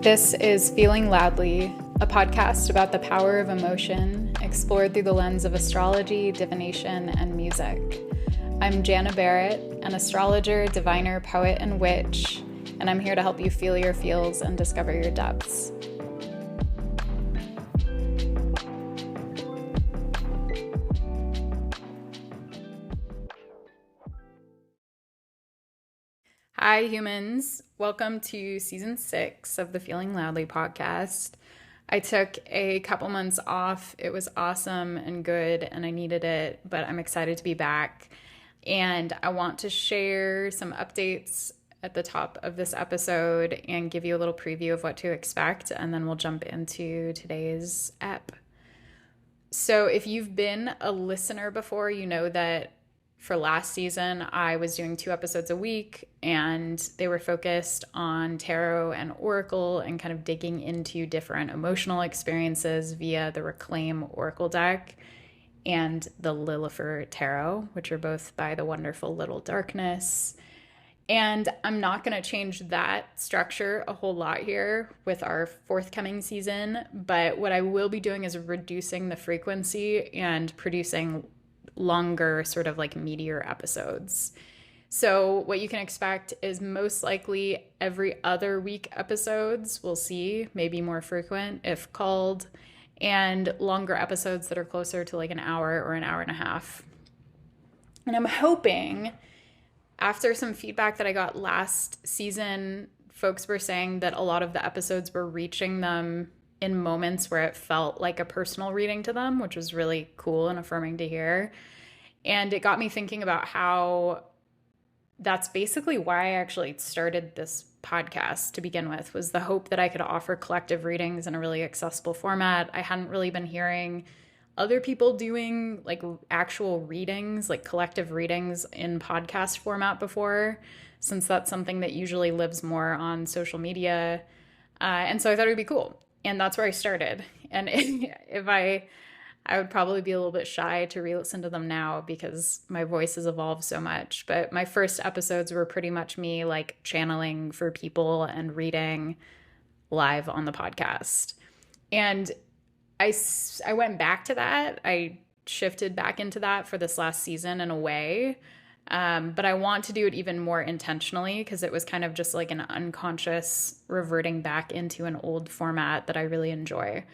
This is Feeling Loudly, a podcast about the power of emotion, explored through the lens of astrology, divination, and music. I'm Jana Barrett, an astrologer, diviner, poet, and witch, and I'm here to help you feel your feels and discover your depths. Hi, humans. Welcome to season 6 of the Feeling Loudly podcast. I took a couple months off. It was awesome and good, and I needed it, but I'm excited to be back. And I want to share some updates at the top of this episode and give you a little preview of what to expect, and then we'll jump into today's ep. So if you've been a listener before, you know that for last season, I was doing 2 episodes a week, and they were focused on tarot and oracle and kind of digging into different emotional experiences via the Reclaim Oracle deck and the Lillifer Tarot, which are both by the wonderful Little Darkness. And I'm not going to change that structure a whole lot here with our forthcoming season, but what I will be doing is reducing the frequency and producing longer, sort of like meatier episodes. So what you can expect is most likely every other week episodes, we'll see, maybe more frequent if called, and longer episodes that are closer to like an hour or an hour and a half. And I'm hoping, after some feedback that I got last season, folks were saying that a lot of the episodes were reaching them in moments where it felt like a personal reading to them, which was really cool and affirming to hear. And it got me thinking about how that's basically why I actually started this podcast to begin with, was the hope that I could offer collective readings in a really accessible format. I hadn't really been hearing other people doing like actual readings, like collective readings in podcast format before, since that's something that usually lives more on social media. And so I thought it would be cool. And that's where I started. And if I would probably be a little bit shy to re-listen to them now because my voice has evolved so much. But my first episodes were pretty much me like channeling for people and reading live on the podcast. And I went back to that. I shifted back into that for this last season in a way. But I want to do it even more intentionally because it was kind of just like an unconscious reverting back into an old format that I really enjoy.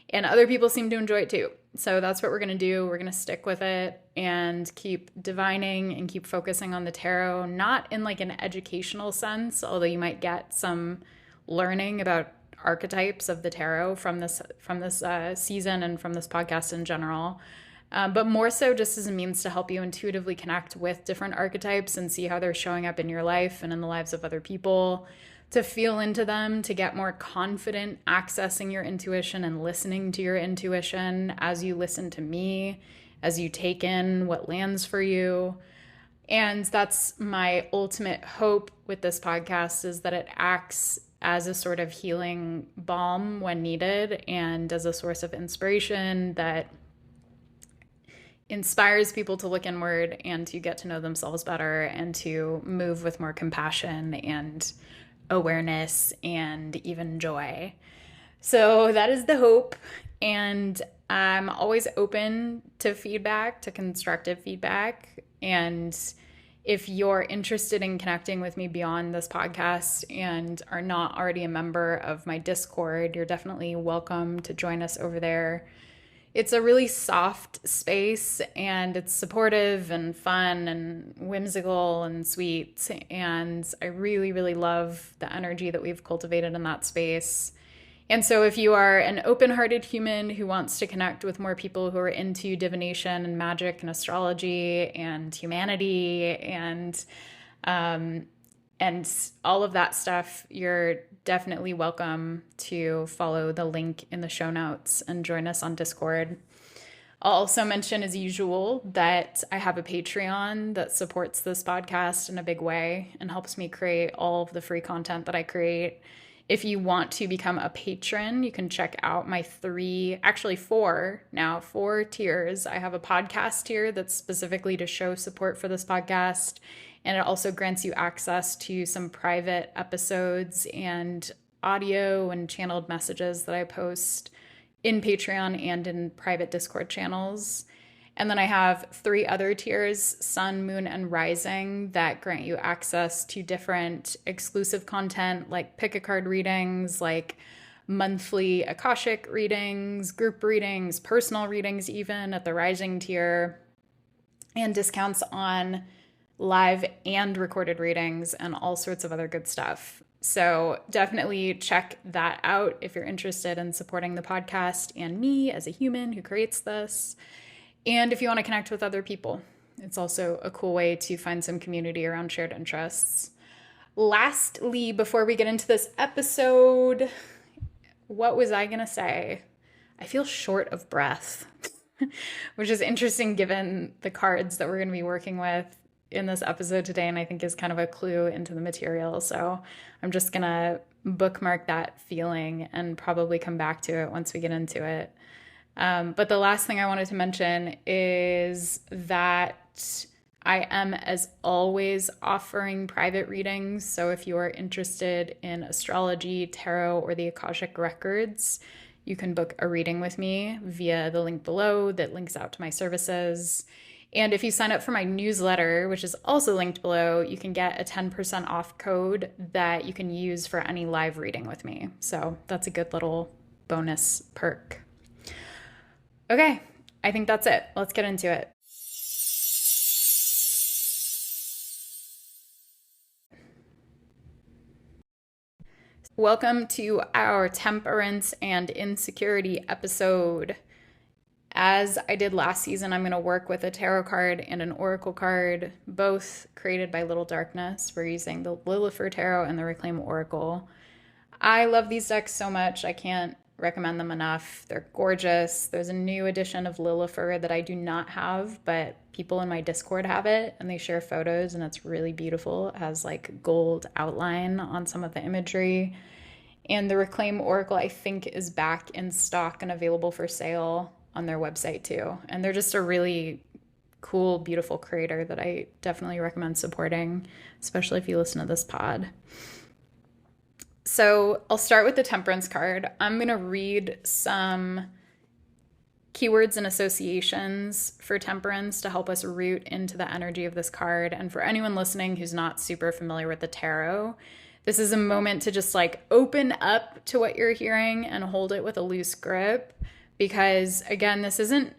And other people seem to enjoy it too. So that's what we're going to do. We're going to stick with it and keep divining and keep focusing on the tarot, not in like an educational sense, although you might get some learning about archetypes of the tarot from this season and from this podcast in general. But more so just as a means to help you intuitively connect with different archetypes and see how they're showing up in your life and in the lives of other people, to feel into them, to get more confident accessing your intuition and listening to your intuition as you listen to me, as you take in what lands for you. And that's my ultimate hope with this podcast, is that it acts as a sort of healing balm when needed and as a source of inspiration that inspires people to look inward and to get to know themselves better and to move with more compassion and awareness and even joy. So that is the hope. And I'm always open to feedback, to constructive feedback. And if you're interested in connecting with me beyond this podcast and are not already a member of my Discord, you're definitely welcome to join us over there. It's a really soft space, and it's supportive and fun and whimsical and sweet. And I really, really love the energy that we've cultivated in that space. And so if you are an open-hearted human who wants to connect with more people who are into divination and magic and astrology and humanity and all of that stuff, you're definitely welcome to follow the link in the show notes and join us on Discord. I'll also mention, as usual, that I have a Patreon that supports this podcast in a big way and helps me create all of the free content that I create. If you want to become a patron, you can check out my 4 tiers. I have a podcast tier that's specifically to show support for this podcast. And it also grants you access to some private episodes and audio and channeled messages that I post in Patreon and in private Discord channels. And then I have 3 other tiers, Sun, Moon, and Rising, that grant you access to different exclusive content like pick a card readings, like monthly Akashic readings, group readings, personal readings even at the Rising tier, and discounts on live and recorded readings and all sorts of other good stuff. So definitely check that out if you're interested in supporting the podcast and me as a human who creates this. And if you want to connect with other people, it's also a cool way to find some community around shared interests. Lastly, before we get into this episode, what was I going to say? I feel short of breath, which is interesting given the cards that we're going to be working with in this episode today, and I think is kind of a clue into the material. So I'm just going to bookmark that feeling and probably come back to it once we get into it. But the last thing I wanted to mention is that I am, as always, offering private readings. So if you are interested in astrology, tarot, or the Akashic Records, you can book a reading with me via the link below that links out to my services. And if you sign up for my newsletter, which is also linked below, you can get a 10% off code that you can use for any live reading with me. So that's a good little bonus perk. Okay, I think that's it. Let's get into it. Welcome to our Temperance and Insecurity episode. As I did last season, I'm going to work with a tarot card and an oracle card, both created by Little Darkness. We're using the Lillifer Tarot and the Reclaim Oracle. I love these decks so much, I can't recommend them enough. They're gorgeous. There's a new edition of Lillifer that I do not have, but people in my Discord have it, and they share photos, and it's really beautiful. It has like gold outline on some of the imagery. And the Reclaim Oracle, I think, is back in stock and available for sale on their website too. And they're just a really cool, beautiful creator that I definitely recommend supporting, especially if you listen to this pod. So I'll start with the Temperance card. I'm going to read some keywords and associations for Temperance to help us root into the energy of this card. And for anyone listening who's not super familiar with the tarot, this is a moment to just like open up to what you're hearing and hold it with a loose grip. Because again, this isn't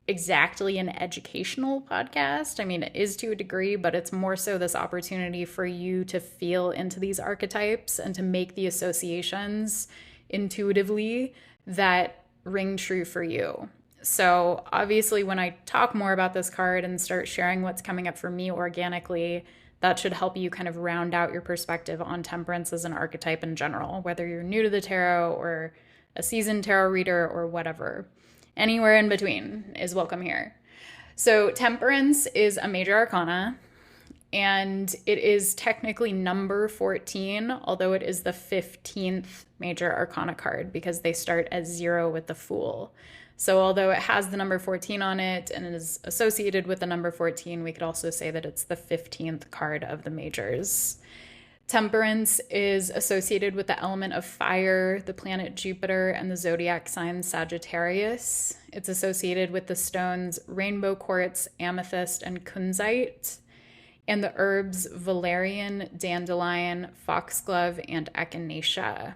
exactly an educational podcast. I mean, it is to a degree, but it's more so this opportunity for you to feel into these archetypes and to make the associations intuitively that ring true for you. So obviously, when I talk more about this card and start sharing what's coming up for me organically, that should help you kind of round out your perspective on Temperance as an archetype in general, whether you're new to the tarot or a seasoned tarot reader or whatever. Anywhere in between is welcome here. So Temperance is a Major Arcana, and it is technically number 14, although it is the 15th Major Arcana card because they start at 0 with the Fool. So although it has the number 14 on it and it is associated with the number 14, we could also say that it's the 15th card of the majors. Temperance is associated with the element of fire, the planet Jupiter, and the zodiac sign Sagittarius. It's associated with the stones rainbow quartz, amethyst, and kunzite, and the herbs valerian, dandelion, foxglove, and echinacea.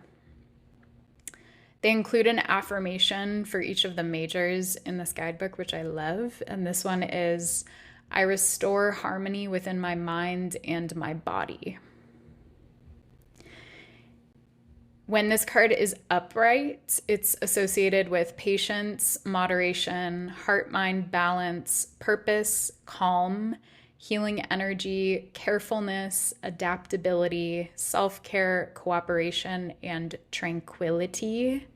They include an affirmation for each of the majors in this guidebook, which I love. And this one is, I restore harmony within my mind and my body. When this card is upright, it's associated with patience, moderation, heart-mind balance, purpose, calm, healing energy, carefulness, adaptability, self-care, cooperation, and tranquility.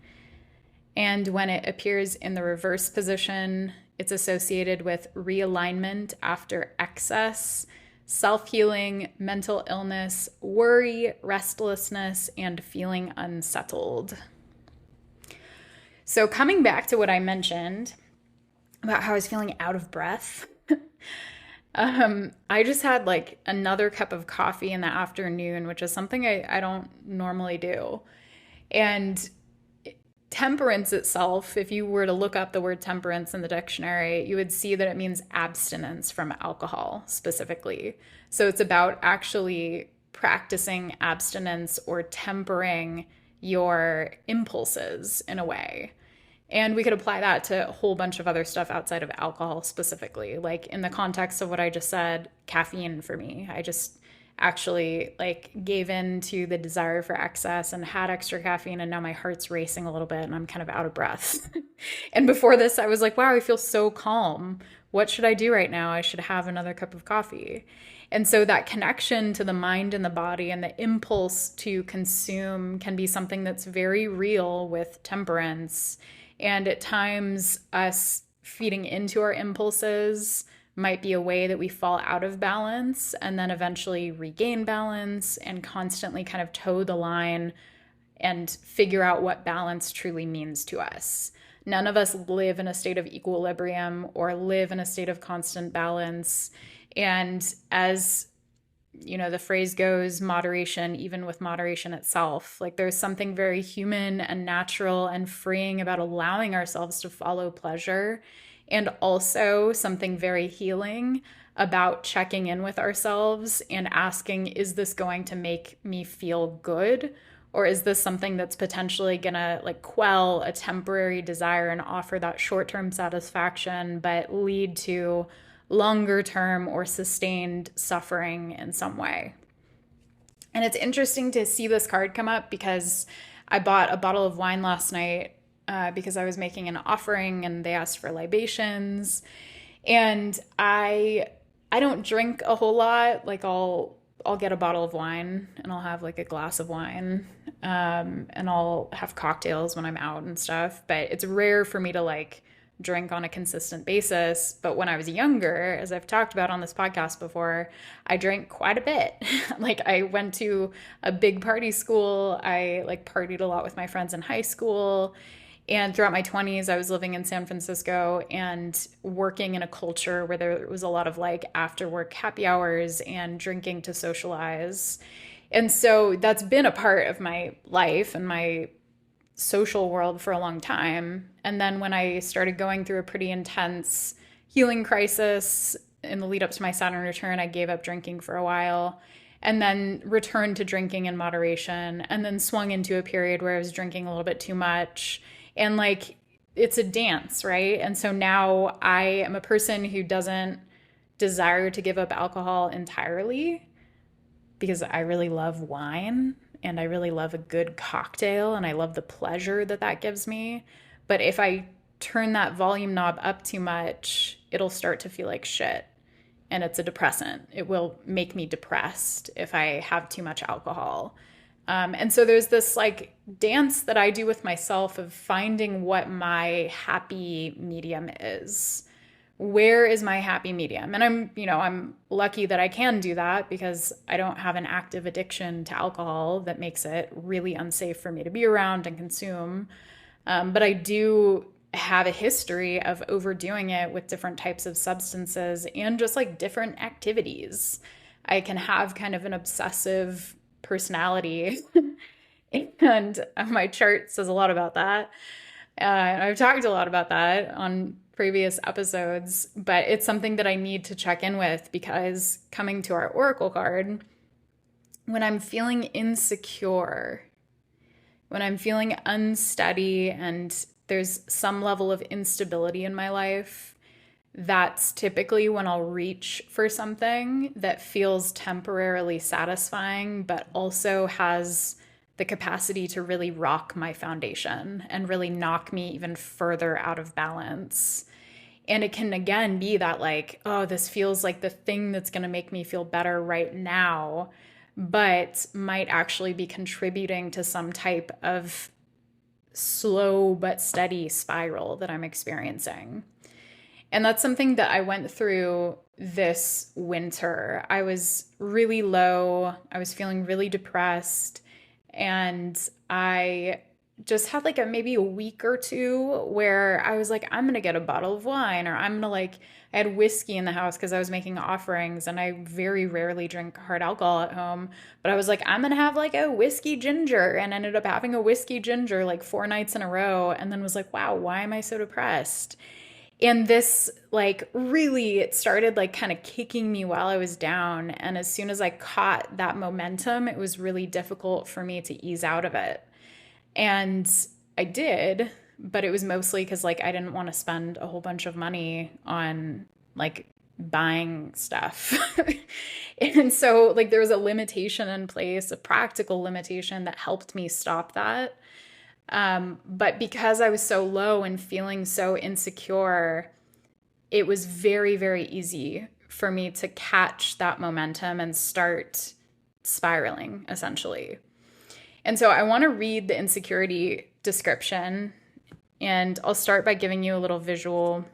And when it appears in the reverse position, it's associated with realignment after excess, self-healing, mental illness, worry, restlessness, and feeling unsettled. So coming back to what I mentioned about how I was feeling out of breath, I just had like another cup of coffee in the afternoon, which is something I don't normally do. And temperance itself, if you were to look up the word temperance in the dictionary, you would see that it means abstinence from alcohol specifically. So it's about actually practicing abstinence or tempering your impulses in a way. And we could apply that to a whole bunch of other stuff outside of alcohol specifically. Like in the context of what I just said, caffeine for me. I just actually like gave in to the desire for excess and had extra caffeine, and now my heart's racing a little bit and I'm kind of out of breath. And before this I was like, wow, I feel so calm. What should I do right now? I should have another cup of coffee. And so that connection to the mind and the body and the impulse to consume can be something that's very real with temperance. And at times us feeding into our impulses might be a way that we fall out of balance and then eventually regain balance and constantly kind of toe the line and figure out what balance truly means to us. None of us live in a state of equilibrium or live in a state of constant balance. And as you know, the phrase goes, moderation, even with moderation itself. Like there's something very human and natural and freeing about allowing ourselves to follow pleasure, and also something very healing about checking in with ourselves and asking, is this going to make me feel good? Or is this something that's potentially gonna like quell a temporary desire and offer that short-term satisfaction, but lead to longer term or sustained suffering in some way? And it's interesting to see this card come up because I bought a bottle of wine last night because I was making an offering and they asked for libations. And I don't drink a whole lot. Like I'll get a bottle of wine and I'll have like a glass of wine, and I'll have cocktails when I'm out and stuff. But it's rare for me to like drink on a consistent basis. But when I was younger, as I've talked about on this podcast before, I drank quite a bit. Like I went to a big party school. I like partied a lot with my friends in high school. And throughout my 20s, I was living in San Francisco and working in a culture where there was a lot of like after work happy hours and drinking to socialize. And so that's been a part of my life and my social world for a long time. And then when I started going through a pretty intense healing crisis in the lead up to my Saturn return, I gave up drinking for a while and then returned to drinking in moderation, and then swung into a period where I was drinking a little bit too much. And like, it's a dance, right? And so now I am a person who doesn't desire to give up alcohol entirely because I really love wine and I really love a good cocktail and I love the pleasure that that gives me. But if I turn that volume knob up too much, it'll start to feel like shit. And it's a depressant. It will make me depressed if I have too much alcohol. And so there's this like dance that I do with myself of finding what my happy medium is. Where is my happy medium? And I'm lucky that I can do that because I don't have an active addiction to alcohol that makes it really unsafe for me to be around and consume. But I do have a history of overdoing it with different types of substances and just like different activities. I can have kind of an obsessive personality and my chart says a lot about that. I've talked a lot about that on previous episodes, but it's something that I need to check in with because coming to our oracle card, when I'm feeling insecure, when I'm feeling unsteady and there's some level of instability in my life, that's typically when I'll reach for something that feels temporarily satisfying, but also has the capacity to really rock my foundation and really knock me even further out of balance. And it can again be that like, oh, this feels like the thing that's going to make me feel better right now, but might actually be contributing to some type of slow but steady spiral that I'm experiencing. And that's something that I went through this winter. I was really low. I was feeling really depressed. And I just had like maybe a week or two where I was like, I'm gonna get a bottle of wine, or I'm gonna like, I had whiskey in the house because I was making offerings and I very rarely drink hard alcohol at home. But I was like, I'm gonna have like a whiskey ginger, and ended up having a whiskey ginger like 4 nights in a row, and then was like, wow, why am I so depressed? And this, like, really, it started like kind of kicking me while I was down. And as soon as I caught that momentum, it was really difficult for me to ease out of it. And I did, but it was mostly because like I didn't want to spend a whole bunch of money on like buying stuff. And so like there was a limitation in place, a practical limitation that helped me stop that. But because I was so low and feeling so insecure, it was very, very easy for me to catch that momentum and start spiraling, essentially. And so I want to read the insecurity description, and I'll start by giving you a little visual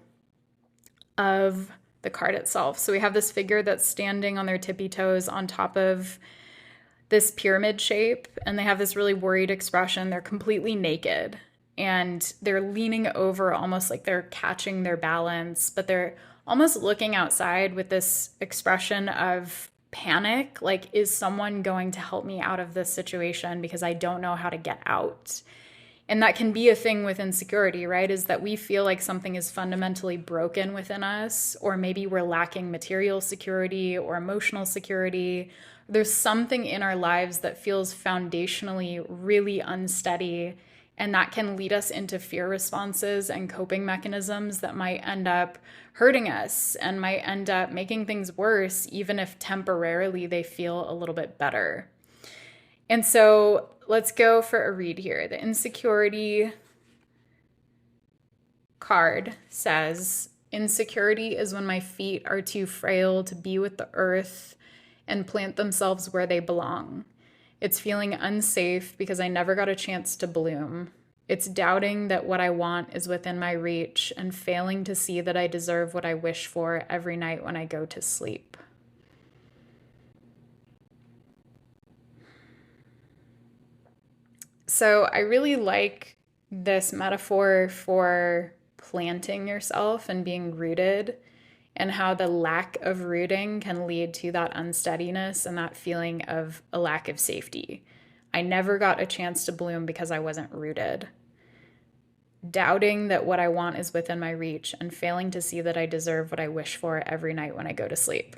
of the card itself. So we have this figure that's standing on their tippy toes on top of this pyramid shape, and they have this really worried expression. They're completely naked and they're leaning over almost like they're catching their balance, but they're almost looking outside with this expression of panic, like, is someone going to help me out of this situation because I don't know how to get out? And that can be a thing with insecurity, right? Is that we feel like something is fundamentally broken within us, or maybe we're lacking material security or emotional security. There's something in our lives that feels foundationally really unsteady, and that can lead us into fear responses and coping mechanisms that might end up hurting us and might end up making things worse, even if temporarily they feel a little bit better. And so let's go for a read here. The insecurity card says, insecurity is when my feet are too frail to be with the earth and plant themselves where they belong. It's feeling unsafe because I never got a chance to bloom. It's doubting that what I want is within my reach and failing to see that I deserve what I wish for every night when I go to sleep. So I really like this metaphor for planting yourself and being rooted, and how the lack of rooting can lead to that unsteadiness and that feeling of a lack of safety. I never got a chance to bloom because I wasn't rooted. Doubting that what I want is within my reach and failing to see that I deserve what I wish for every night when I go to sleep.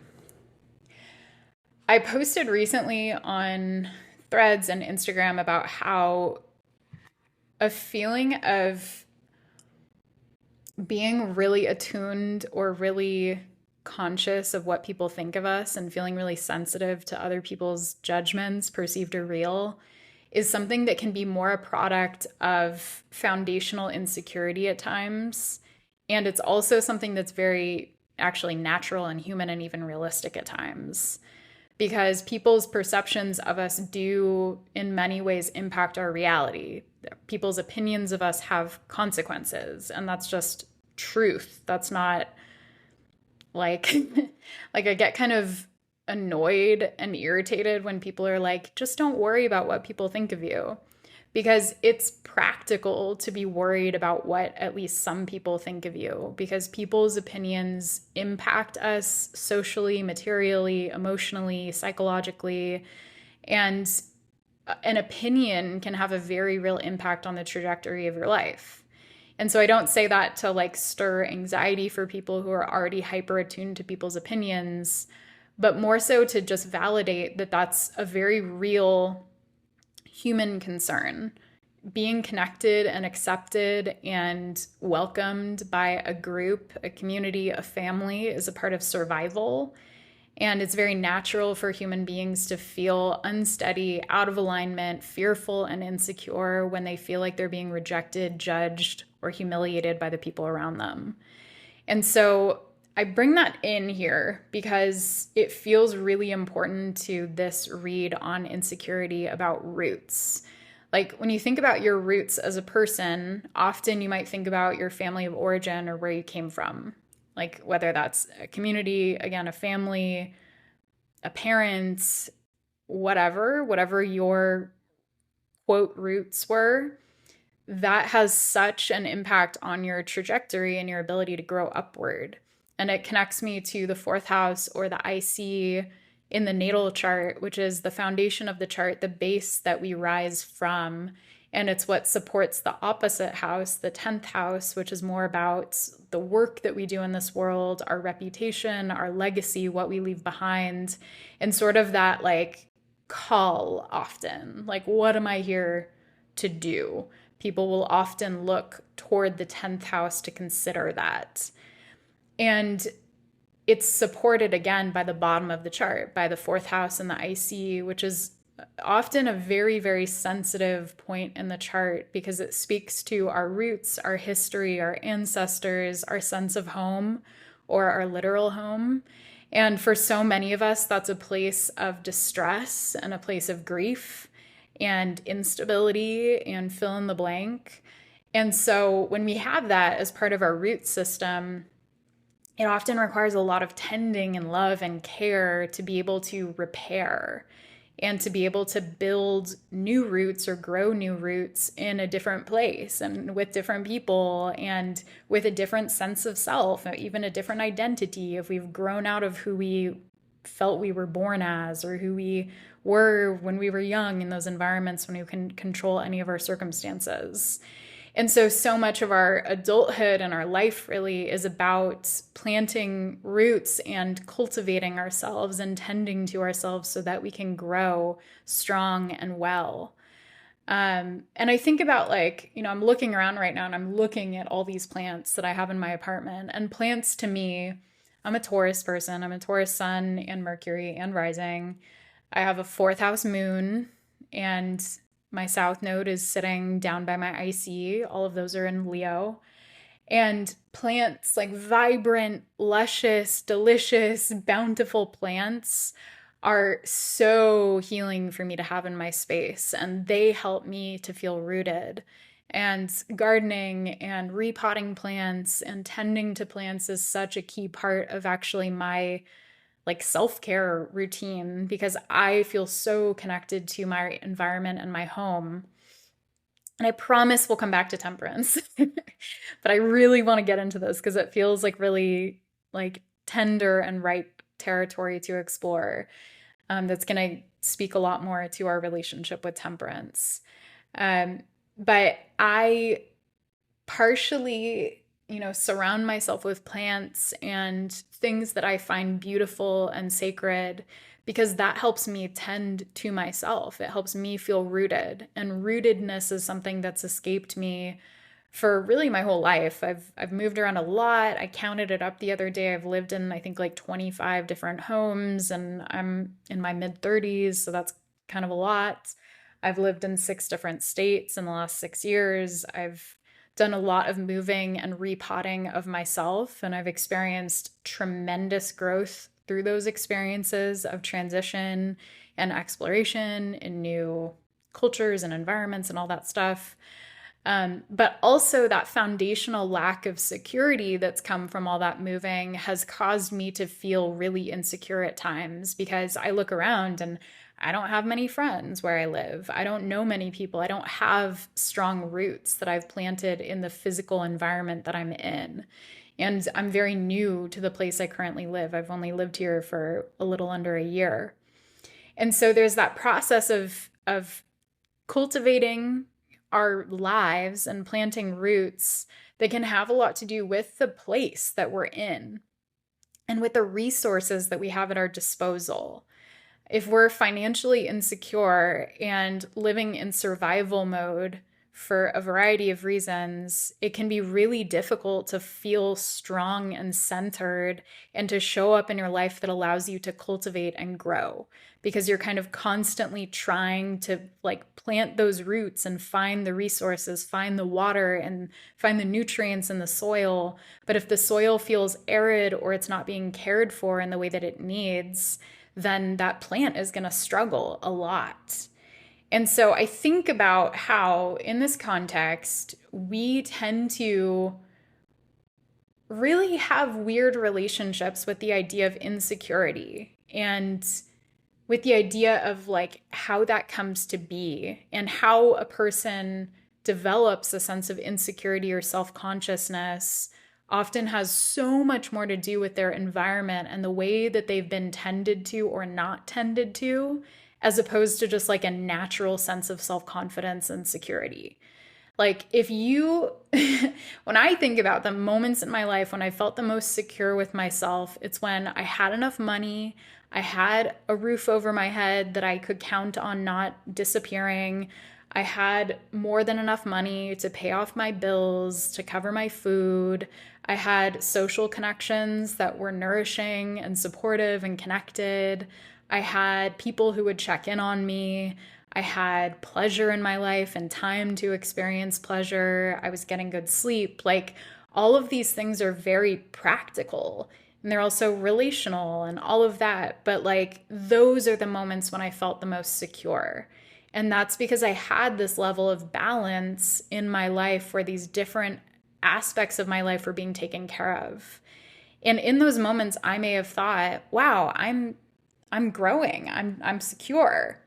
I posted recently on Threads and Instagram about how a feeling of being really attuned or really conscious of what people think of us and feeling really sensitive to other people's judgments, perceived or real, is something that can be more a product of foundational insecurity at times. And it's also something that's very actually natural and human and even realistic at times, because people's perceptions of us do in many ways impact our reality. People's opinions of us have consequences, and that's just truth. That's not like like I get kind of annoyed and irritated when people are like, just don't worry about what people think of you, because it's practical to be worried about what at least some people think of you, because people's opinions impact us socially, materially, emotionally, psychologically, and an opinion can have a very real impact on the trajectory of your life. And so I don't say that to like stir anxiety for people who are already hyper attuned to people's opinions, but more so to just validate that that's a very real human concern. Being connected and accepted and welcomed by a group, a community, a family is a part of survival. And it's very natural for human beings to feel unsteady, out of alignment, fearful, and insecure when they feel like they're being rejected, judged, or humiliated by the people around them. And so I bring that in here because it feels really important to this read on insecurity about roots. Like when you think about your roots as a person, often you might think about your family of origin or where you came from. Like whether that's a community, again, a family, a parent, whatever your quote roots were. that has such an impact on your trajectory and your ability to grow upward. And it connects me to the fourth house, or the IC in the natal chart, which is the foundation of the chart, the base that we rise from. And it's what supports the opposite house, the 10th house, which is more about the work that we do in this world, our reputation, our legacy, what we leave behind, and sort of that like call often. Like, what am I here to do? People will often look toward the 10th house to consider that. And it's supported again by the bottom of the chart, by the fourth house and the IC, which is often a very, very sensitive point in the chart because it speaks to our roots, our history, our ancestors, our sense of home, or our literal home. And for so many of us, that's a place of distress and a place of grief and instability and fill in the blank. And so when we have that as part of our root system, it often requires a lot of tending and love and care to be able to repair and to be able to build new roots or grow new roots in a different place and with different people and with a different sense of self, even a different identity. If we've grown out of who we felt we were born as or who we were when we were young in those environments when we can control any of our circumstances. And so much of our adulthood and our life really is about planting roots and cultivating ourselves and tending to ourselves so that we can grow strong and well. And I think about like, I'm looking around right now and I'm looking at all these plants that I have in my apartment. And plants to me, I'm a Taurus person. I'm a Taurus sun and Mercury and rising. I have a fourth house moon, and my south node is sitting down by my IC. All of those are in Leo. And plants, like vibrant, luscious, delicious, bountiful plants, are so healing for me to have in my space. And they help me to feel rooted. And gardening and repotting plants and tending to plants is such a key part of actually my like self-care routine because I feel so connected to my environment and my home. And I promise we'll come back to temperance. But I really want to get into this because it feels like really like tender and ripe territory to explore. That's going to speak a lot more to our relationship with temperance. But I partially surround myself with plants and things that I find beautiful and sacred because that helps me tend to myself. It helps me feel rooted. And rootedness is something that's escaped me for really my whole life. I've moved around a lot. I counted it up the other day. I've lived in, I think, like 25 different homes, and I'm in my mid-30s, so that's kind of a lot. I've lived in 6 different states in the last 6 years. I've done a lot of moving and repotting of myself, and I've experienced tremendous growth through those experiences of transition and exploration in new cultures and environments and all that stuff. But also that foundational lack of security that's come from all that moving has caused me to feel really insecure at times because I look around and I don't have many friends where I live. I don't know many people. I don't have strong roots that I've planted in the physical environment that I'm in. And I'm very new to the place I currently live. I've only lived here for a little under a year. And so there's that process of cultivating our lives and planting roots that can have a lot to do with the place that we're in and with the resources that we have at our disposal. If we're financially insecure and living in survival mode for a variety of reasons, it can be really difficult to feel strong and centered and to show up in your life that allows you to cultivate and grow because you're kind of constantly trying to like plant those roots and find the resources, find the water and find the nutrients in the soil. But if the soil feels arid or it's not being cared for in the way that it needs, then that plant is going to struggle a lot. And so I think about how in this context, we tend to really have weird relationships with the idea of insecurity and with the idea of like how that comes to be and how a person develops a sense of insecurity or self-consciousness often has so much more to do with their environment and the way that they've been tended to or not tended to, as opposed to just like a natural sense of self-confidence and security. Like if you, when I think about the moments in my life when I felt the most secure with myself, it's when I had enough money, I had a roof over my head that I could count on not disappearing. I had more than enough money to pay off my bills, to cover my food. I had social connections that were nourishing and supportive and connected. I had people who would check in on me. I had pleasure in my life and time to experience pleasure. I was getting good sleep. Like all of these things are very practical and they're also relational and all of that. But like those are the moments when I felt the most secure. And that's because I had this level of balance in my life where these different aspects of my life were being taken care of. And in those moments, I may have thought, wow, I'm growing. I'm secure.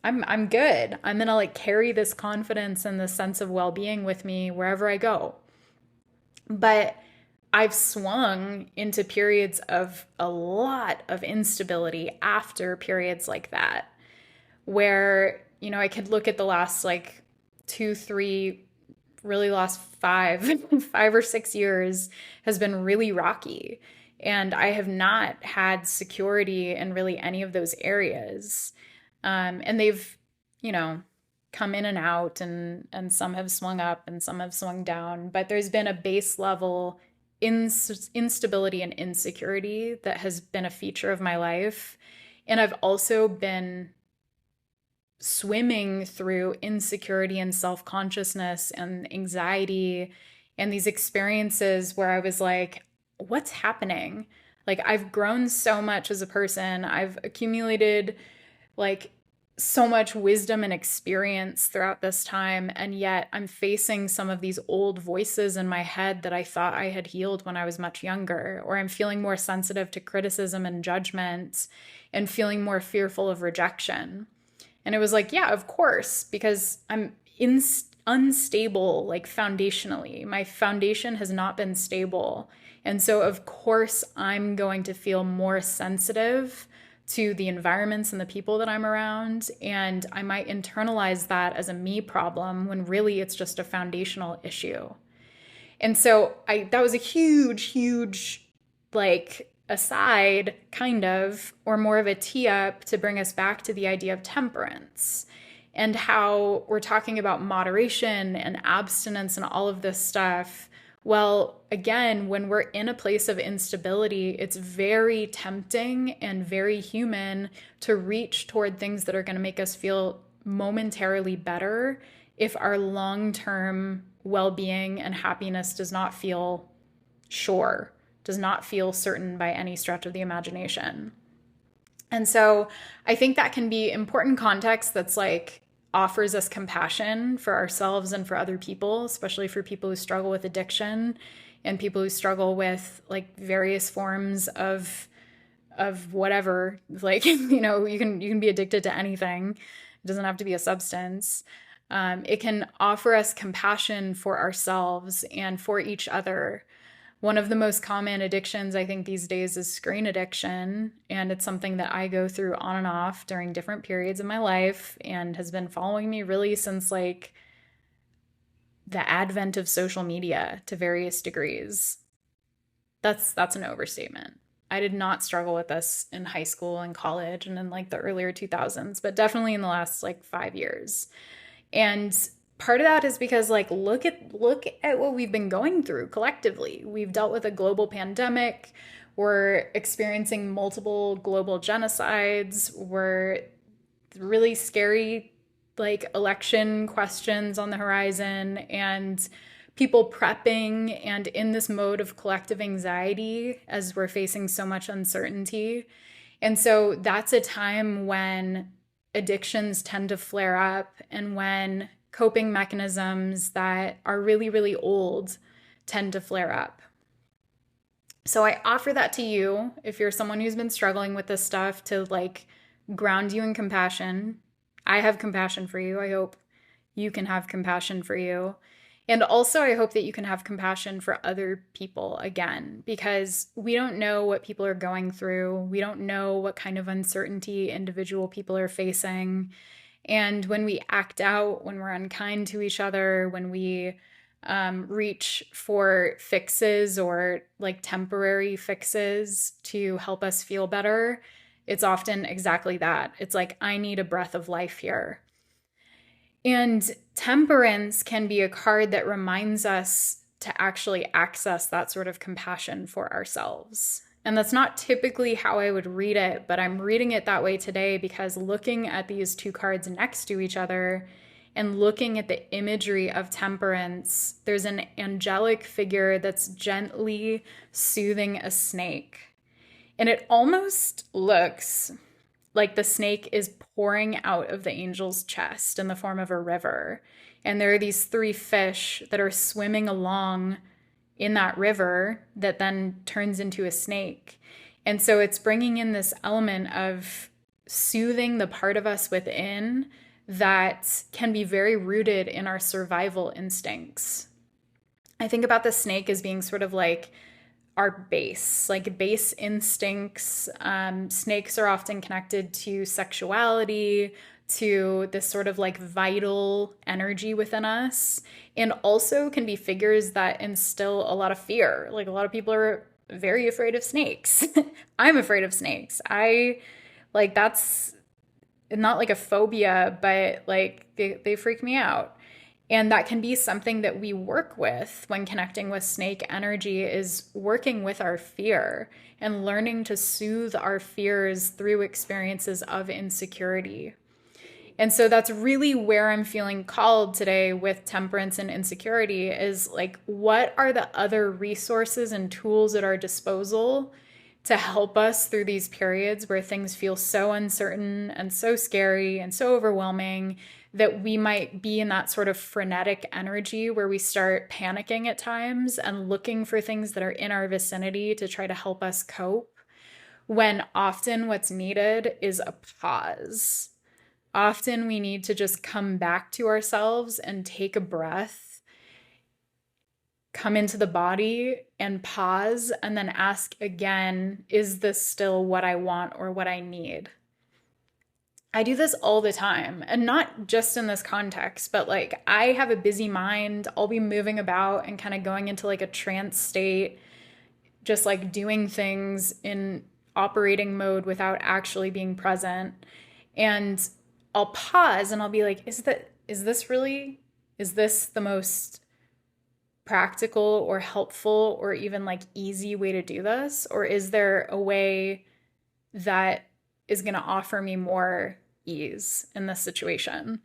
I'm good. I'm going to like carry this confidence and this sense of well-being with me wherever I go. But I've swung into periods of a lot of instability after periods like that, where, you know, I could look at the last like 2, 3, really last 5 or 6 years has been really rocky. And I have not had security in really any of those areas. And they've, you know, come in and out, and some have swung up and some have swung down. But there's been a base level instability and insecurity that has been a feature of my life. And I've also been swimming through insecurity and self-consciousness and anxiety and these experiences where I was like, what's happening? Like I've grown so much as a person. I've accumulated like so much wisdom and experience throughout this time. And yet I'm facing some of these old voices in my head that I thought I had healed when I was much younger, or I'm feeling more sensitive to criticism and judgment and feeling more fearful of rejection. And it was like, yeah, of course, because I'm unstable, like foundationally. My foundation has not been stable. And so, of course, I'm going to feel more sensitive to the environments and the people that I'm around. And I might internalize that as a me problem when really it's just a foundational issue. And so that was a huge, like, aside, kind of, or more of a tee up to bring us back to the idea of temperance and how we're talking about moderation and abstinence and all of this stuff. Well, again, when we're in a place of instability, it's very tempting and very human to reach toward things that are going to make us feel momentarily better if our long-term well-being and happiness does not feel sure, does not feel certain by any stretch of the imagination. And so I think that can be important context that's like offers us compassion for ourselves and for other people, especially for people who struggle with addiction and people who struggle with like various forms of whatever, like, you know, you can be addicted to anything. It doesn't have to be a substance. It can offer us compassion for ourselves and for each other. One of the most common addictions, I think, these days is screen addiction. And it's something that I go through on and off during different periods of my life and has been following me really since like the advent of social media to various degrees. That's an overstatement. I did not struggle with this in high school and college and in like the earlier 2000s, but definitely in the last like 5 years. And part of that is because like look at what we've been going through collectively. We've dealt with a global pandemic. We're experiencing multiple global genocides. We're really scary like election questions on the horizon and people prepping and in this mode of collective anxiety as we're facing so much uncertainty. And so that's a time when addictions tend to flare up and when coping mechanisms that are really, really old tend to flare up. So I offer that to you if you're someone who's been struggling with this stuff to like ground you in compassion. I have compassion for you. I hope you can have compassion for you. And also, I hope that you can have compassion for other people again, because we don't know what people are going through. We don't know what kind of uncertainty individual people are facing. And when we act out, when we're unkind to each other, when we reach for fixes or like temporary fixes to help us feel better, it's often exactly that. It's like, I need a breath of life here. And temperance can be a card that reminds us to actually access that sort of compassion for ourselves. And that's not typically how I would read it, but I'm reading it that way today because looking at these two cards next to each other and looking at the imagery of temperance, there's an angelic figure that's gently soothing a snake. And it almost looks like the snake is pouring out of the angel's chest in the form of a river. And there are these three fish that are swimming along in that river that then turns into a snake. And so it's bringing in this element of soothing the part of us within that can be very rooted in our survival instincts. I think about the snake as being sort of like our base, like base instincts. Snakes are often connected to sexuality, to this sort of like vital energy within us, and also can be figures that instill a lot of fear. Like a lot of people are very afraid of snakes. I'm afraid of snakes. That's not like a phobia, but like they freak me out. And that can be something that we work with when connecting with snake energy, is working with our fear and learning to soothe our fears through experiences of insecurity. And so that's really where I'm feeling called today with temperance and insecurity, is like, what are the other resources and tools at our disposal to help us through these periods where things feel so uncertain and so scary and so overwhelming that we might be in that sort of frenetic energy where we start panicking at times and looking for things that are in our vicinity to try to help us cope, when often what's needed is a pause. Often we need to just come back to ourselves and take a breath, come into the body and pause, and then ask again, is this still what I want or what I need? I do this all the time, and not just in this context, but like I have a busy mind. I'll be moving about and kind of going into like a trance state, just like doing things in operating mode without actually being present. And I'll pause and I'll be like, is this the most practical or helpful or even like easy way to do this? Or is there a way that is going to offer me more ease in this situation?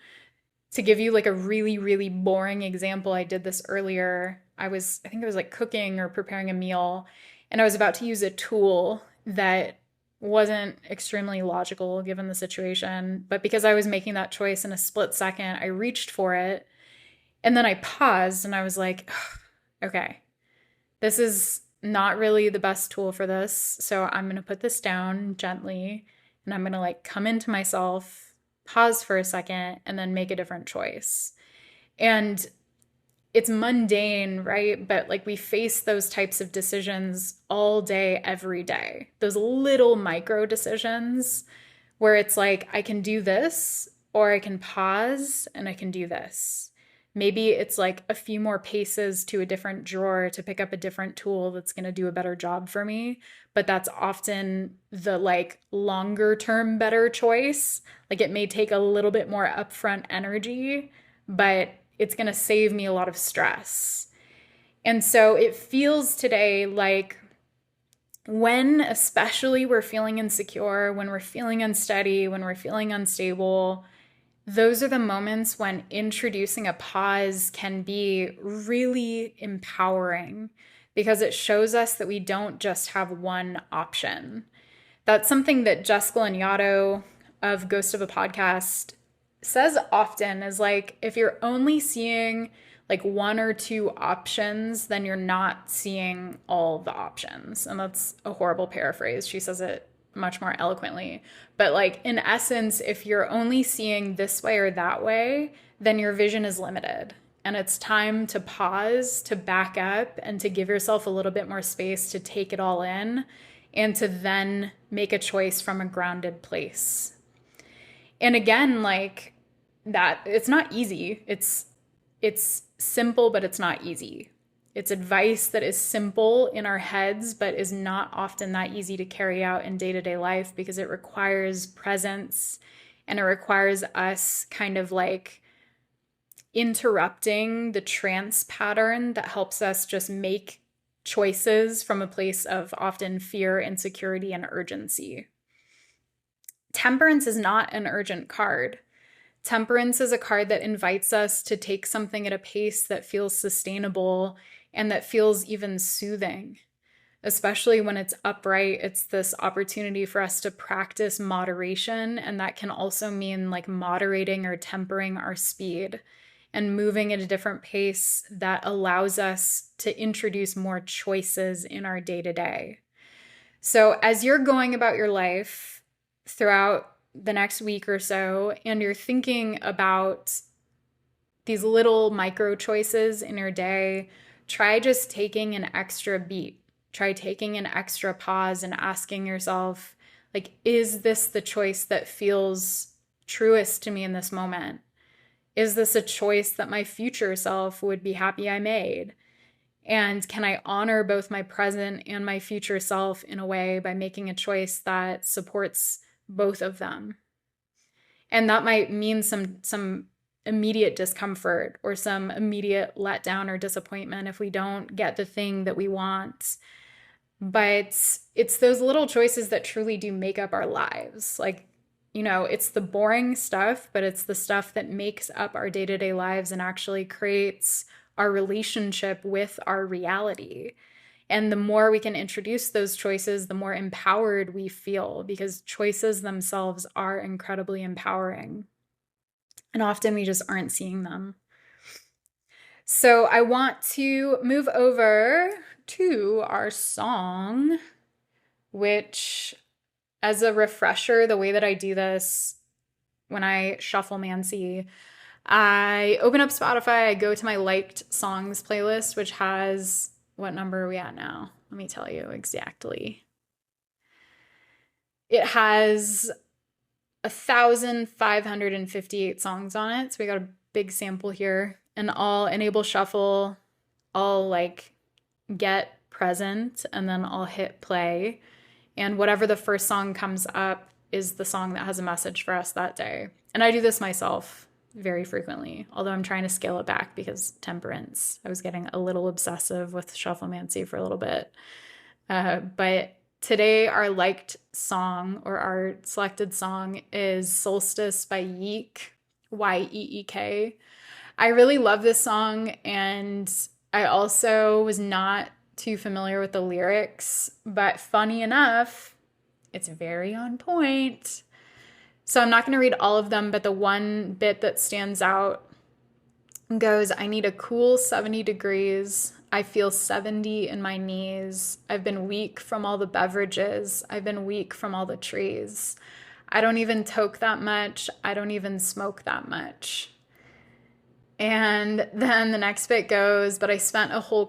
To give you like a really, really boring example, I did this earlier. I think I was like cooking or preparing a meal, and I was about to use a tool that wasn't extremely logical given the situation. But because I was making that choice in a split second, I reached for it. And then I paused and I was like, okay, this is not really the best tool for this. So I'm going to put this down gently and I'm going to like come into myself, pause for a second, and then make a different choice. And it's mundane, right? But like we face those types of decisions all day, every day. Those little micro decisions where it's like, I can do this, or I can pause and I can do this. Maybe it's like a few more paces to a different drawer to pick up a different tool that's going to do a better job for me. But that's often the like longer term better choice. Like it may take a little bit more upfront energy, but it's going to save me a lot of stress. And so it feels today like when especially we're feeling insecure, when we're feeling unsteady, when we're feeling unstable, those are the moments when introducing a pause can be really empowering, because it shows us that we don't just have one option. That's something that Jessica Lanyadoo of Ghost of a Podcast says often, is like, if you're only seeing like one or two options, then you're not seeing all the options. And that's a horrible paraphrase. She says it much more eloquently. But like in essence, if you're only seeing this way or that way, then your vision is limited. And it's time to pause, to back up, and to give yourself a little bit more space to take it all in and to then make a choice from a grounded place. And again, like that, it's not easy. It's simple, but it's not easy. It's advice that is simple in our heads, but is not often that easy to carry out in day-to-day life because it requires presence and it requires us kind of like interrupting the trance pattern that helps us just make choices from a place of often fear, insecurity, and urgency. Temperance is not an urgent card. Temperance is a card that invites us to take something at a pace that feels sustainable and that feels even soothing. Especially when it's upright, it's this opportunity for us to practice moderation, and that can also mean like moderating or tempering our speed and moving at a different pace that allows us to introduce more choices in our day-to-day. So as you're going about your life throughout the next week or so, and you're thinking about these little micro choices in your day, try just taking an extra beat. Try taking an extra pause and asking yourself, like, is this the choice that feels truest to me in this moment? Is this a choice that my future self would be happy I made? And can I honor both my present and my future self in a way by making a choice that supports both of them? And that might mean some immediate discomfort or some immediate letdown or disappointment if we don't get the thing that we want. But it's those little choices that truly do make up our lives. Like, you know, it's the boring stuff, but it's the stuff that makes up our day-to-day lives and actually creates our relationship with our reality. And the more we can introduce those choices, the more empowered we feel, because choices themselves are incredibly empowering. And often we just aren't seeing them. So I want to move over to our song, which, as a refresher, the way that I do this when I shuffle Mancy, I open up Spotify, I go to my liked songs playlist, which has, what number are we at now? Let me tell you exactly. It has 1,558 songs on it. So we got a big sample here. And I'll enable shuffle, I'll like get present, and then I'll hit play. And whatever the first song comes up is the song that has a message for us that day. And I do this myself very frequently, although I'm trying to scale it back because temperance. I was getting a little obsessive with shufflemancy for a little bit. But today our liked song, or our selected song, is Solstice by Yeek, Yeek. I really love this song, and I also was not too familiar with the lyrics, but funny enough, it's very on point. So I'm not going to read all of them, but the one bit that stands out goes, I need a cool 70 degrees. I feel 70 in my knees. I've been weak from all the beverages. I've been weak from all the trees. I don't even toke that much. I don't even smoke that much. And then the next bit goes, but I spent a whole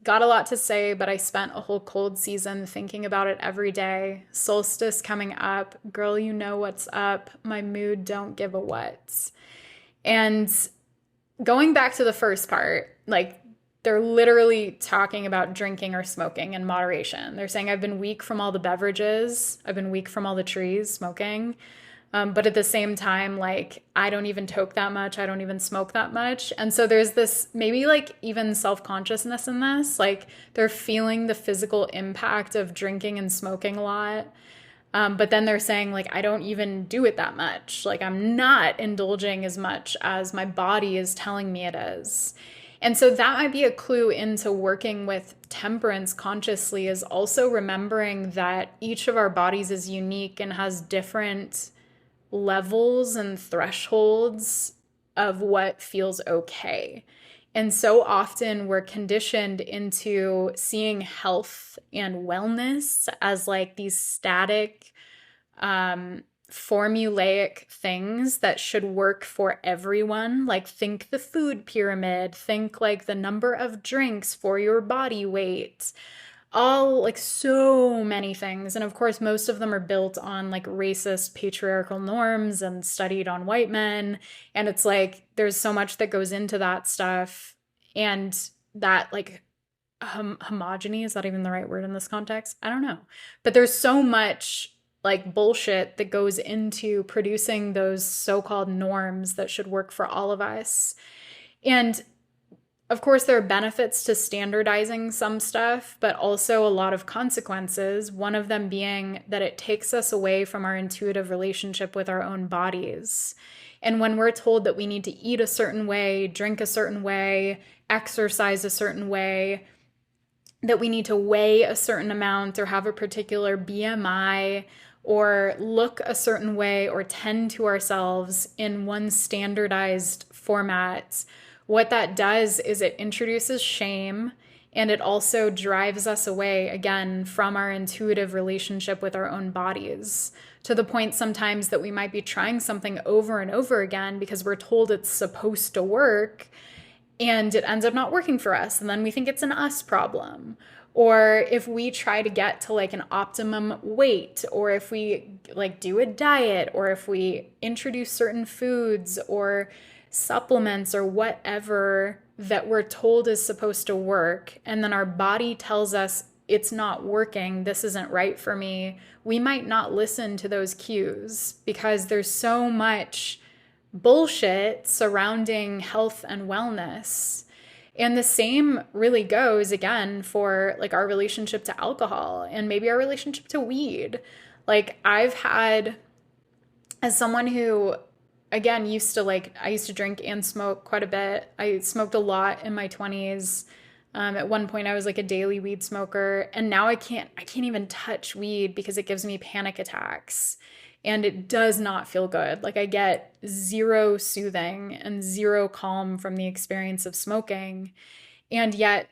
got a lot to say, but I spent a whole cold season thinking about it every day. Solstice coming up. Girl, you know what's up. My mood don't give a what. And going back to the first part, like they're literally talking about drinking or smoking in moderation. They're saying, I've been weak from all the beverages. I've been weak from all the trees smoking. But at the same time, like, I don't even toke that much. I don't even smoke that much. And so there's this maybe like even self-consciousness in this. Like they're feeling the physical impact of drinking and smoking a lot. But then they're saying, like, I don't even do it that much. Like I'm not indulging as much as my body is telling me it is. And so that might be a clue into working with temperance consciously, is also remembering that each of our bodies is unique and has different levels and thresholds of what feels okay. And so often we're conditioned into seeing health and wellness as like these static formulaic things that should work for everyone. Like, think the food pyramid, think like the number of drinks for your body weight, all like so many things. And of course, most of them are built on like racist patriarchal norms and studied on white men. And it's like there's so much that goes into that stuff. And that like homogeny, is that even the right word in this context? I don't know. But there's so much like bullshit that goes into producing those so-called norms that should work for all of us. And of course, there are benefits to standardizing some stuff, but also a lot of consequences. One of them being that it takes us away from our intuitive relationship with our own bodies. And when we're told that we need to eat a certain way, drink a certain way, exercise a certain way, that we need to weigh a certain amount or have a particular BMI or look a certain way or tend to ourselves in one standardized format, what that does is it introduces shame, and it also drives us away again from our intuitive relationship with our own bodies, to the point sometimes that we might be trying something over and over again because we're told it's supposed to work, and it ends up not working for us, and then we think it's an us problem. Or if we try to get to like an optimum weight, or if we like do a diet, or if we introduce certain foods or supplements or whatever that we're told is supposed to work, and then our body tells us it's not working, this isn't right for me, we might not listen to those cues because there's so much bullshit surrounding health and wellness. And the same really goes again for like our relationship to alcohol and maybe our relationship to weed. Like I've had, as someone who again I used to drink and smoke quite a bit. I smoked a lot in my 20s. At one point I was like a daily weed smoker, and now I can't even touch weed because it gives me panic attacks. And it does not feel good. Like I get zero soothing and zero calm from the experience of smoking. And yet,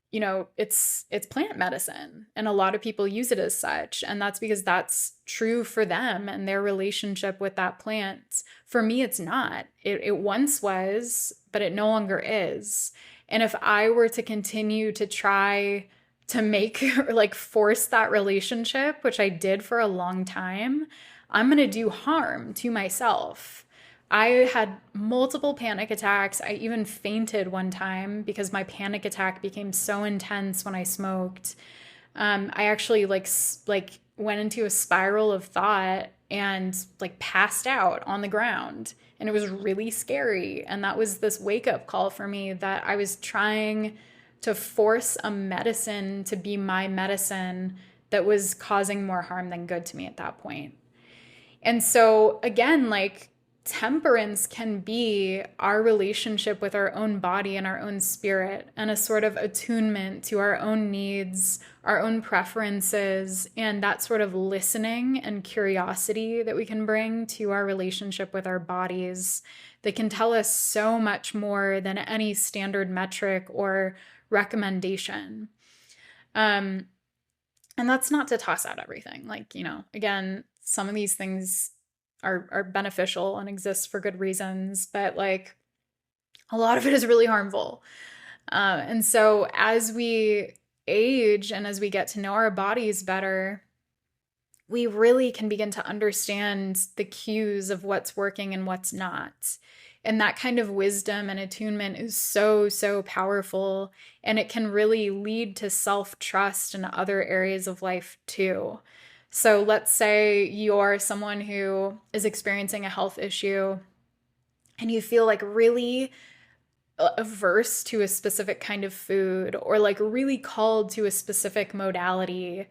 you know, it's plant medicine, and a lot of people use it as such, and that's because that's true for them and their relationship with that plant. For me, it's not. It once was, but it no longer is. And if I were to continue to try to make or like force that relationship, which I did for a long time, I'm going to do harm to myself. I had multiple panic attacks. I even fainted one time because my panic attack became so intense when I smoked. I actually like went into a spiral of thought and like passed out on the ground, and it was really scary. And that was this wake up call for me that I was trying to force a medicine to be my medicine that was causing more harm than good to me at that point. And so again, like temperance can be our relationship with our own body and our own spirit, and a sort of attunement to our own needs, our own preferences, and that sort of listening and curiosity that we can bring to our relationship with our bodies that can tell us so much more than any standard metric or recommendation. And that's not to toss out everything. Like, you know, again, some of these things are beneficial and exist for good reasons, but like a lot of it is really harmful. And so as we age and as we get to know our bodies better, we really can begin to understand the cues of what's working and what's not. And that kind of wisdom and attunement is so, so powerful. And it can really lead to self-trust in other areas of life too. So let's say you're someone who is experiencing a health issue and you feel like really averse to a specific kind of food, or like really called to a specific modality,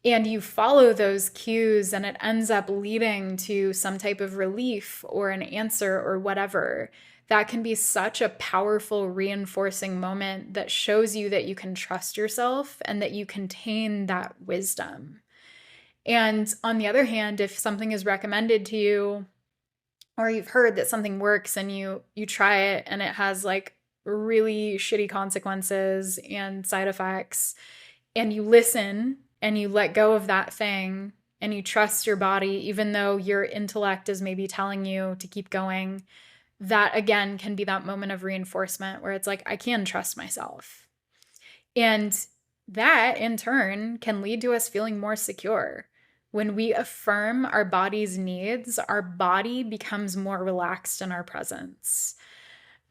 and you follow those cues and it ends up leading to some type of relief or an answer or whatever. That can be such a powerful reinforcing moment that shows you that you can trust yourself and that you contain that wisdom. And on the other hand, if something is recommended to you, or you've heard that something works and you try it and it has like really shitty consequences and side effects, and you listen and you let go of that thing and you trust your body, even though your intellect is maybe telling you to keep going, that again can be that moment of reinforcement where it's like, I can trust myself. And that in turn can lead to us feeling more secure. When we affirm our body's needs, our body becomes more relaxed in our presence.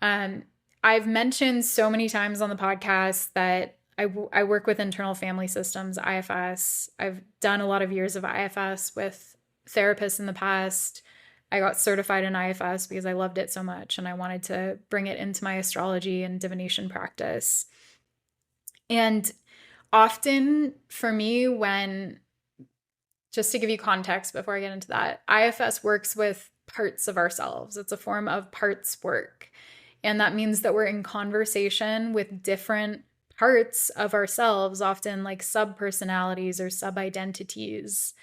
I've mentioned so many times on the podcast that I work with internal family systems, IFS. I've done a lot of years of IFS with therapists in the past. I got certified in IFS because I loved it so much and I wanted to bring it into my astrology and divination practice. And often for me, just to give you context before I get into that, IFS works with parts of ourselves. It's a form of parts work. And that means that we're in conversation with different parts of ourselves, often like sub-personalities or sub-identities.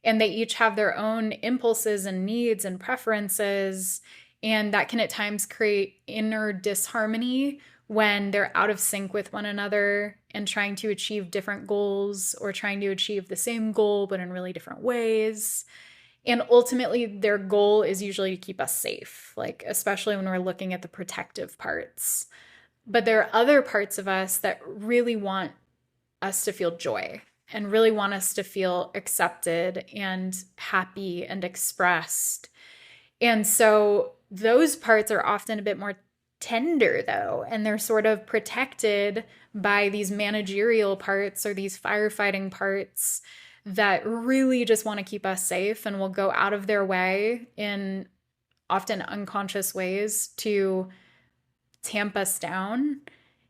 And they each have their own impulses and needs and preferences. And that can at times create inner disharmony when they're out of sync with one another and trying to achieve different goals or trying to achieve the same goal, but in really different ways. And ultimately, their goal is usually to keep us safe, like especially when we're looking at the protective parts. But there are other parts of us that really want us to feel joy and really want us to feel accepted and happy and expressed. And so those parts are often a bit more tender, though, and they're sort of protected by these managerial parts or these firefighting parts that really just want to keep us safe and will go out of their way in often unconscious ways to tamp us down.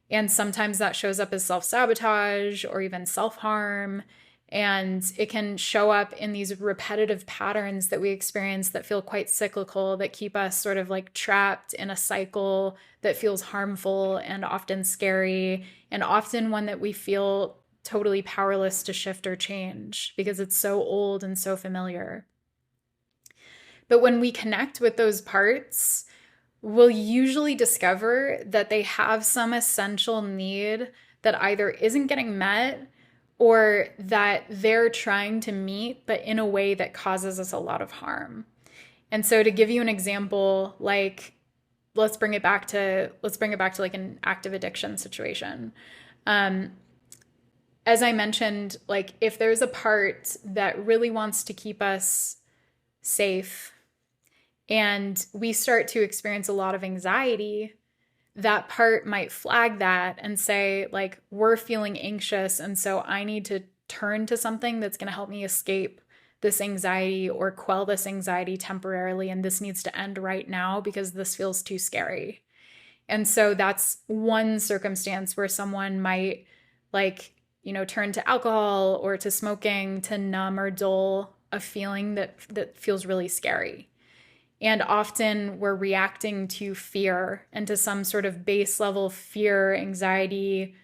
And sometimes that shows up as self-sabotage or even self-harm. And it can show up in these repetitive patterns that we experience that feel quite cyclical, that keep us sort of like trapped in a cycle that feels harmful and often scary, and often one that we feel totally powerless to shift or change because it's so old and so familiar. But when we connect with those parts, we'll usually discover that they have some essential need that either isn't getting met or that they're trying to meet, but in a way that causes us a lot of harm. And so to give you an example, like let's bring it back to like an active addiction situation. As I mentioned, like if there's a part that really wants to keep us safe and we start to experience a lot of anxiety, that part might flag that and say, like, we're feeling anxious, and so I need to turn to something that's going to help me escape this anxiety or quell this anxiety temporarily, and this needs to end right now because this feels too scary. And so that's one circumstance where someone might, like, turn to alcohol or to smoking to numb or dull a feeling that feels really scary. And often we're reacting to fear and to some sort of base level fear, anxiety,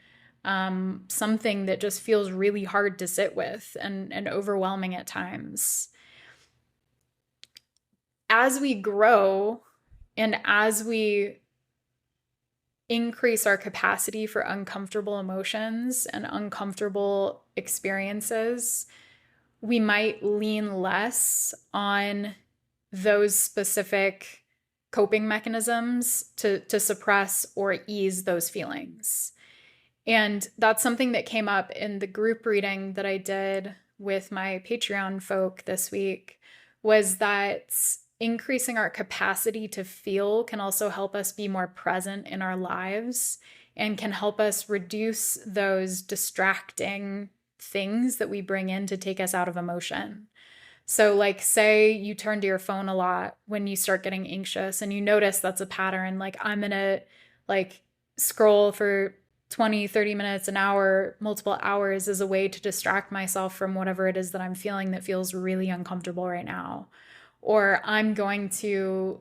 something that just feels really hard to sit with and overwhelming at times. As we grow and as we increase our capacity for uncomfortable emotions and uncomfortable experiences, we might lean less on those specific coping mechanisms to suppress or ease those feelings. And that's something that came up in the group reading that I did with my Patreon folk this week, was that increasing our capacity to feel can also help us be more present in our lives and can help us reduce those distracting things that we bring in to take us out of emotion. So like say you turn to your phone a lot when you start getting anxious and you notice that's a pattern, like I'm gonna like scroll for 20, 30 minutes, an hour, multiple hours as a way to distract myself from whatever it is that I'm feeling that feels really uncomfortable right now. Or I'm going to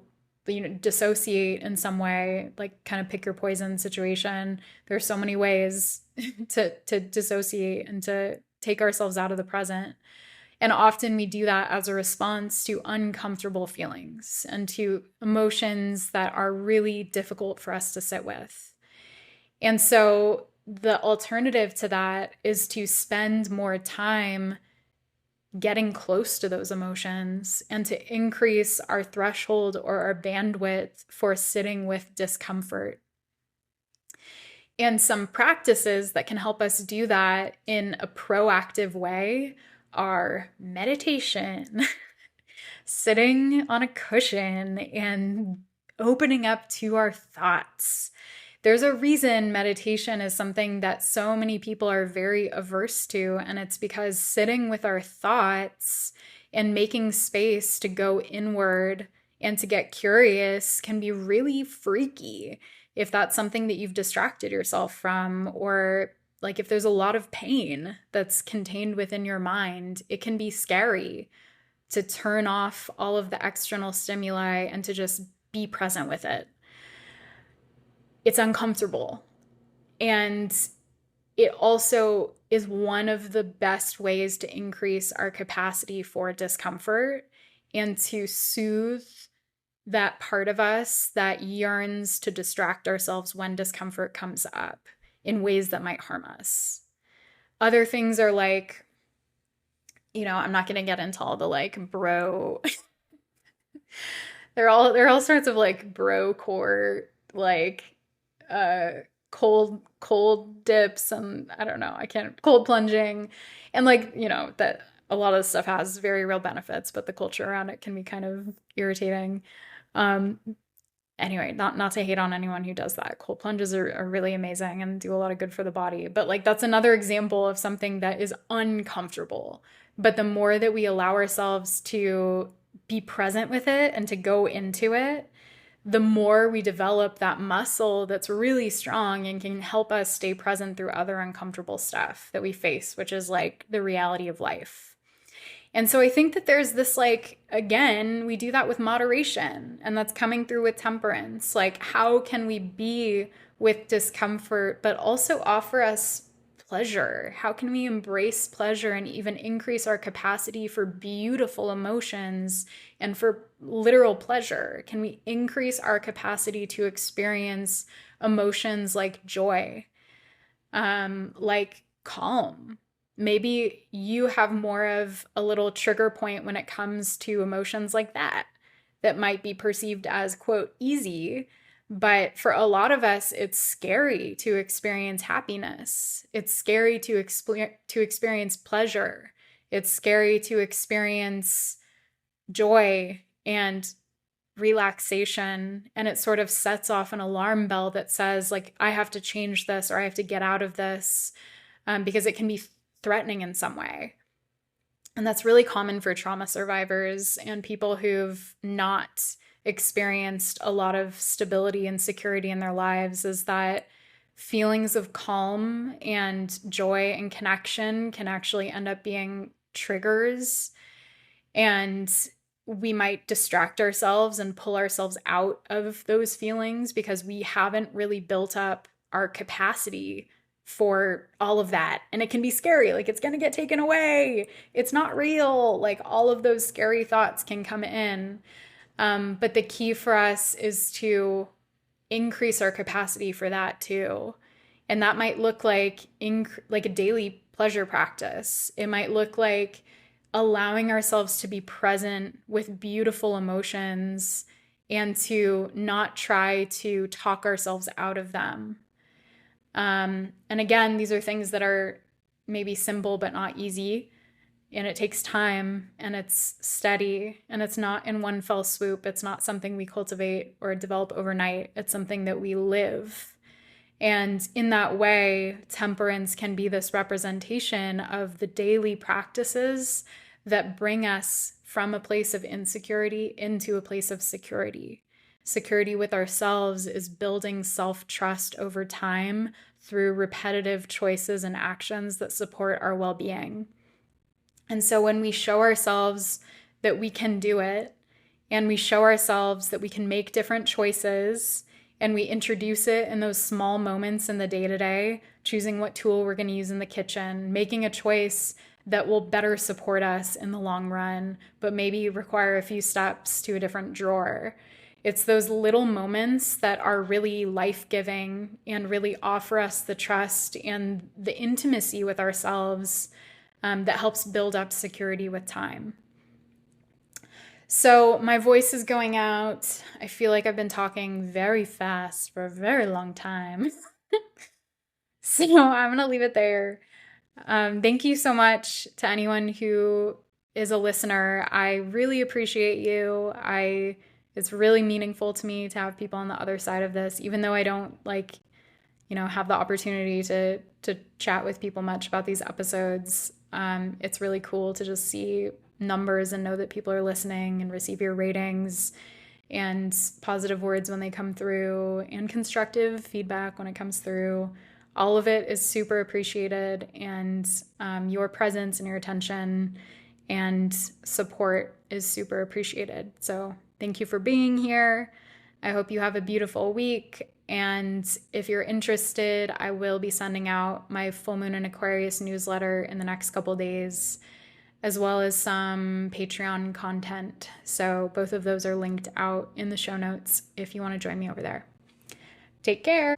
dissociate in some way, like kind of pick your poison situation. There's so many ways to dissociate and to take ourselves out of the present. And often we do that as a response to uncomfortable feelings and to emotions that are really difficult for us to sit with. And so the alternative to that is to spend more time getting close to those emotions and to increase our threshold or our bandwidth for sitting with discomfort. And some practices that can help us do that in a proactive way are meditation, sitting on a cushion, and opening up to our thoughts. There's a reason meditation is something that so many people are very averse to, and it's because sitting with our thoughts and making space to go inward and to get curious can be really freaky if that's something that you've distracted yourself from, or like if there's a lot of pain that's contained within your mind, it can be scary to turn off all of the external stimuli and to just be present with it. It's uncomfortable. And it also is one of the best ways to increase our capacity for discomfort and to soothe that part of us that yearns to distract ourselves when discomfort comes up in ways that might harm us. Other things are like, I'm not going to get into all the like bro. There are all sorts of like bro core, like cold dips, and I don't know, cold plunging, and like, that a lot of this stuff has very real benefits, but the culture around it can be kind of irritating. Anyway, not to hate on anyone who does that. Cold plunges are really amazing and do a lot of good for the body. But like, that's another example of something that is uncomfortable. But the more that we allow ourselves to be present with it and to go into it, the more we develop that muscle that's really strong and can help us stay present through other uncomfortable stuff that we face, which is like the reality of life. And so I think that there's this, like, again, we do that with moderation, and that's coming through with temperance. Like, how can we be with discomfort, but also offer us pleasure? How can we embrace pleasure and even increase our capacity for beautiful emotions and for literal pleasure? Can we increase our capacity to experience emotions like joy, like calm? Maybe you have more of a little trigger point when it comes to emotions like that might be perceived as, quote, easy. But for a lot of us, it's scary to experience happiness. It's scary to experience pleasure. It's scary to experience joy and relaxation. And it sort of sets off an alarm bell that says, like, I have to change this, or I have to get out of this, because it can be threatening in some way. And that's really common for trauma survivors and people who've not experienced a lot of stability and security in their lives, is that feelings of calm and joy and connection can actually end up being triggers. And we might distract ourselves and pull ourselves out of those feelings because we haven't really built up our capacity for all of that. And it can be scary, like it's going to get taken away, it's not real, like all of those scary thoughts can come in. But the key for us is to increase our capacity for that too. And that might look like like a daily pleasure practice. It might look like allowing ourselves to be present with beautiful emotions and to not try to talk ourselves out of them. And again, these are things that are maybe simple but not easy, and it takes time, and it's steady, and it's not in one fell swoop. It's not something we cultivate or develop overnight. It's something that we live. And in that way, temperance can be this representation of the daily practices that bring us from a place of insecurity into a place of security. Security with ourselves is building self-trust over time through repetitive choices and actions that support our well-being. And so when we show ourselves that we can do it, and we show ourselves that we can make different choices, and we introduce it in those small moments in the day-to-day, choosing what tool we're going to use in the kitchen, making a choice that will better support us in the long run, but maybe require a few steps to a different drawer. It's those little moments that are really life-giving and really offer us the trust and the intimacy with ourselves that helps build up security with time. So my voice is going out. I feel like I've been talking very fast for a very long time. So I'm going to leave it there. Thank you so much to anyone who is a listener. I really appreciate you. It's really meaningful to me to have people on the other side of this, even though I don't have the opportunity to chat with people much about these episodes. It's really cool to just see numbers and know that people are listening and receive your ratings and positive words when they come through and constructive feedback when it comes through. All of it is super appreciated, and your presence and your attention and support is super appreciated. So thank you for being here. I hope you have a beautiful week. And if you're interested, I will be sending out my Full Moon in Aquarius newsletter in the next couple days, as well as some Patreon content. So both of those are linked out in the show notes if you want to join me over there. Take care.